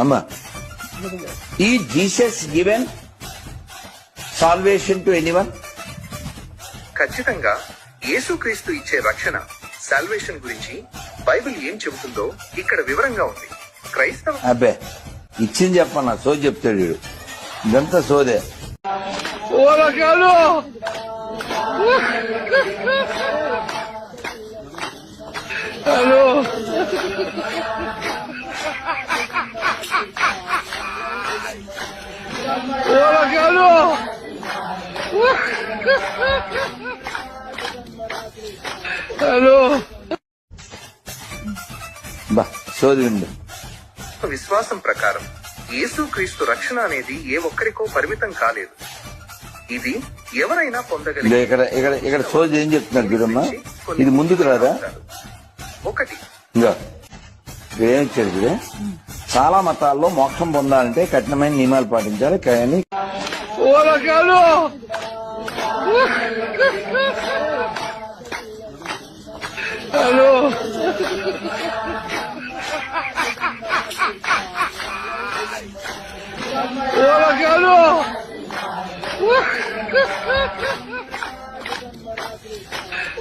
అమ్మా, ఈ Jesus given salvation to anyone? ఖచ్చితంగా యేసుక్రీస్తు ఇచ్చే రక్షణ సాల్వేషన్ గురించి బైబిల్ ఏం చెబుతుందో ఇక్కడ వివరంగా ఉంది. క్రైస్తవ అబ్బే ఇచ్చింది చెప్పన్నా, సోది చెప్తాడు వీడు. ఇదంతా సోదే. హలో హలో బా సోది విండు. విశ్వాసం ప్రకారం యేసుక్రీస్తు రక్షణ అనేది ఏ ఒక్కరికో పరిమితం కాలేదు. ఇది ఎవరైనా పొందగలిగే. ఇక్కడ ఇక్కడ ఇక్కడ సోది ఏం చెప్తున్నారు చూడమ్మా, ఇది ముందుకు రాదా? ఒకటి ఇంకా ఏం ఇచ్చాడు? చాలా మతాల్లో మోక్షం పొందాలంటే కఠినమైన నియమాలు పాటించాలి. కానీ హలో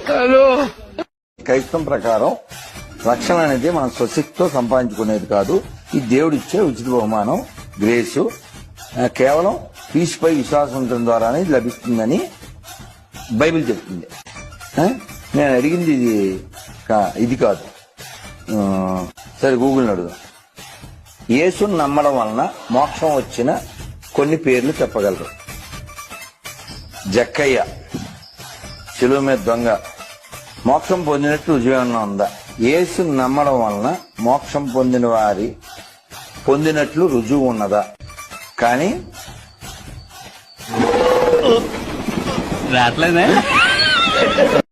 హలో క్రైస్తవం ప్రకారం రక్షణ అనేది మనం స్వశక్తితో సంపాదించుకునేది కాదు. ఈ దేవుడిచ్చే ఉచిత బహుమానం, గ్రేసు. కేవలం పీసుపై విశ్వాసం ఉండటం ద్వారానే లభిస్తుందని బైబిల్ చెప్తుంది. నేను అడిగింది ఇది కాదు. సరే గూగుల్ని అడుగుదాం. యేసుని నమ్మడం వలన మోక్షం వచ్చిన కొన్ని పేర్లు చెప్పగలరు. జక్కయ్య, శిలువ మీద దొంగ. మోక్షం పొందినట్టు రుజువేమన్నా ఉందా? యేసుని నమ్మడం వలన మోక్షం పొందిన వారి పొందినట్లు రుజువు ఉన్నదా? కానీ రావట్లేదే.